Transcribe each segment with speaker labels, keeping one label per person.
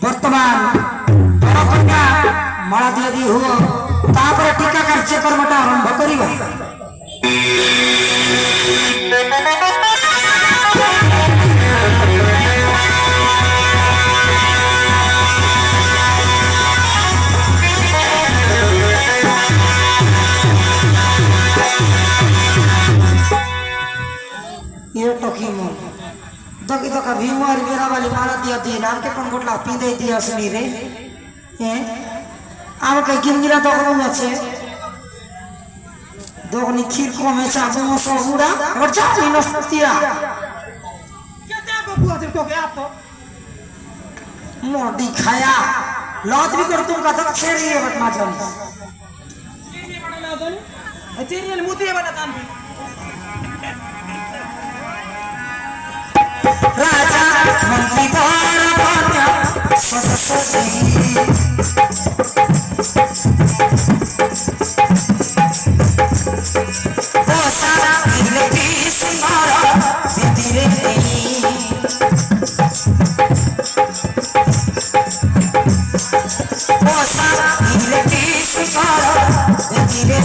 Speaker 1: बर्तमान कन्या माला दिया दी हो तापर टीका कार्यक्रमटा आरंभ करिबा ये टोकी मो दकी दका भीमवार बेरा वाली माला दिया दी नाम के पण गोटला पींदे दिया असली रे हैं आम के गिनगिरा दकरो में छे दोगनी खीर को में चाबो सहुरा और चाची नस्तिया
Speaker 2: केते बबुआ से तो के आप तो
Speaker 1: मोडी खाया लौट भी कर तुम का तक छेड़ी है बट माचल
Speaker 2: चीनी बड़ा ला दो चीनी मुती बना तान
Speaker 1: राजा मंत्री द्वारा भाग्य सदस्य सारा दिलती सुनारा धीरे सारा दिलती सुनारा धीरे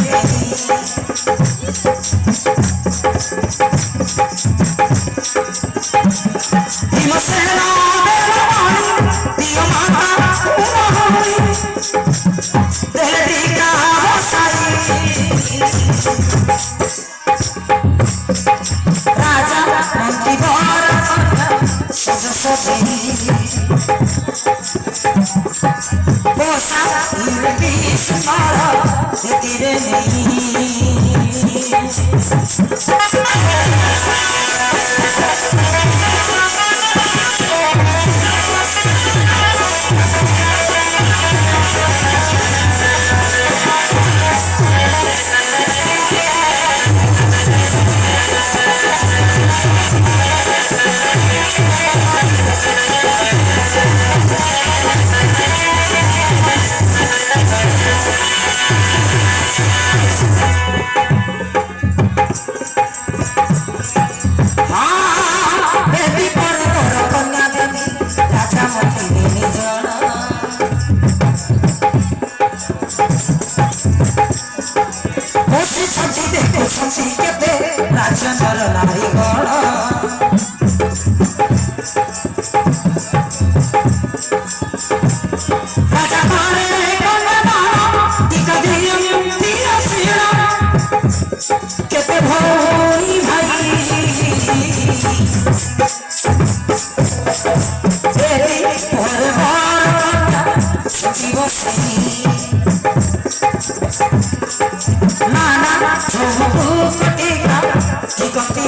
Speaker 1: हिमसेना देवानी दियो माता उमाहोई देहरी का बसाई राजा मंत्री द्वारा सदस्य बोसा हिरती सुनारा तेरे नहीं केते भौरी भाई तेरी पर दिवसी नाना झोंकू कटेगा टिकटी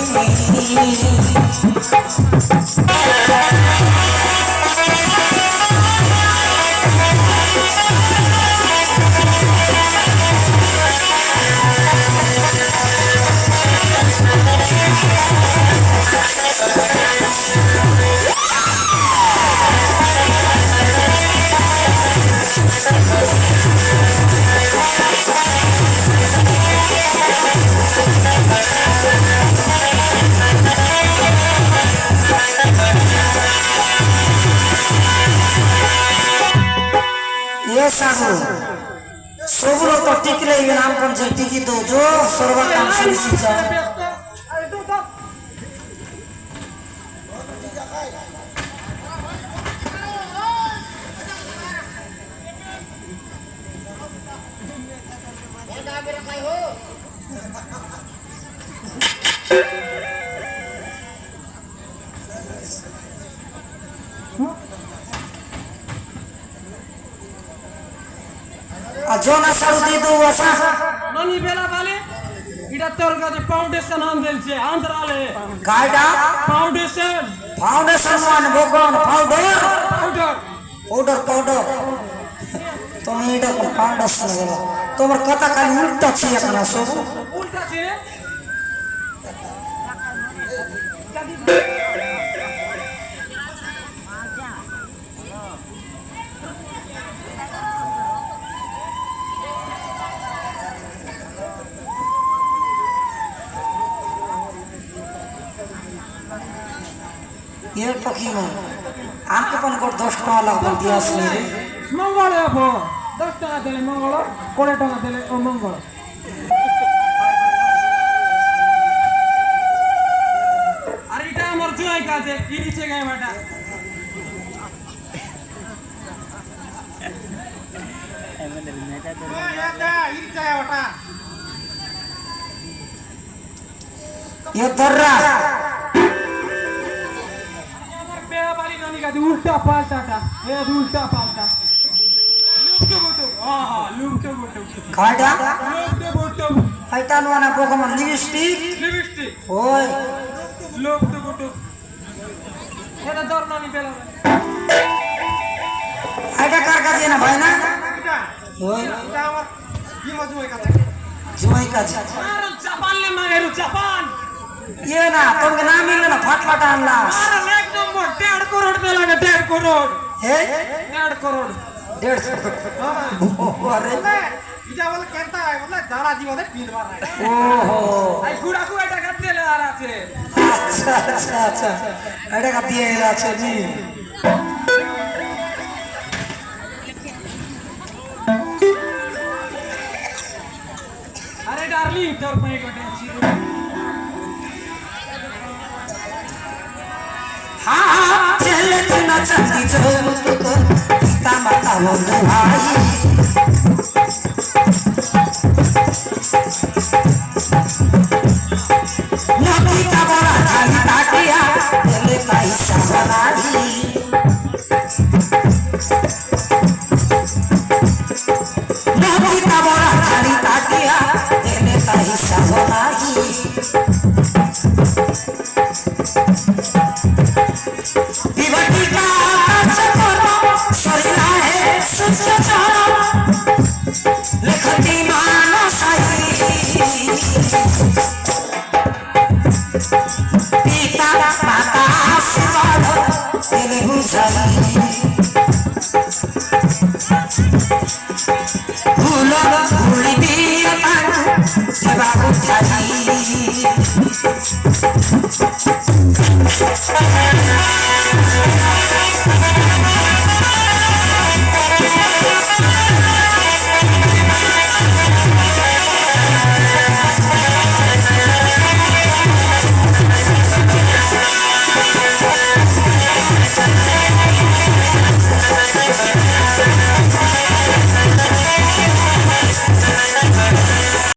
Speaker 1: सोबरो तो टिकले नाम कौन से टिकी तो जो सर्व काम से सीखा जो ना सारू दे दो वसा
Speaker 2: मनी बेला वाले इडा तोर का जो फाउंडेशन हम देल छे आंध्राले
Speaker 1: कायदा
Speaker 2: फाउंडेशन
Speaker 1: मान भगवान पाउडर
Speaker 2: पाउडर
Speaker 1: पाउडर तुम इडा को फाउंडेशन गेलो तोमर कथा खाली उल्टा छी एकना सब
Speaker 2: उल्टा छे
Speaker 1: ये टकी में আমাকে কোন কোট 10 টাকা লাগবে দিয়ে আসনি রে
Speaker 2: মঙ্গল হবো 10 টাকা দিলে মঙ্গল 20 টাকা দিলে ও মঙ্গল আর এটা আমার জয় কাজে কি নিচে গায় বেটা
Speaker 1: ये दर्रा
Speaker 2: আমার পেয়া বাড়ি নানি কাজে উল্টা পাল্টাটা এ উল্টা পাল্টা লুকটো বটো আহা লুকটো বটো
Speaker 1: खाड़ा
Speaker 2: লুকটো বটো
Speaker 1: फाइटान वाला पोकेमन लिपस्टिक
Speaker 2: লিপস্টিক
Speaker 1: ओए
Speaker 2: লুকটো বটো এটা দর নানি পেলা
Speaker 1: आइटा कार का दिए ना भाई ना ओए
Speaker 2: এটা আমার কি মজুই কাছে
Speaker 1: जुमाई का जी
Speaker 2: আর জাপান লে মাগেরু জাপান
Speaker 1: ये ना तुमके नाम मिले ना फट फट आनला
Speaker 2: আর এক নম্বর 1.5 করোड़ দে লাগে 1.5 করোड़
Speaker 1: हे
Speaker 2: 1.5 করোड़
Speaker 1: 150 अरे
Speaker 2: এটা বলে কেনটা বলে দাঁড়া জীবনে পিল মারায়
Speaker 1: ओहो
Speaker 2: আই গুড়াকু এটা কাটতে লে আর আছে
Speaker 1: अच्छा अच्छा अच्छा अरे का दिए अच्छा जी
Speaker 2: আরে ডার্লিং তোর পায়ে কটে ছিল
Speaker 1: हाँ हाँ चले ना चंदी जो तो ता माता हो भाई नबी का बड़ा खाली ताटिया चले पैसा बनाई नबी का बड़ा खाली ताटिया चले पैसा बनाई विभूति का चक्र सरिया है सच्चा चारा लिखती मानो सही पिता माता आशीर्वाद तेरे बुझाई भूल भूल दिया तारू सेवा बुझाई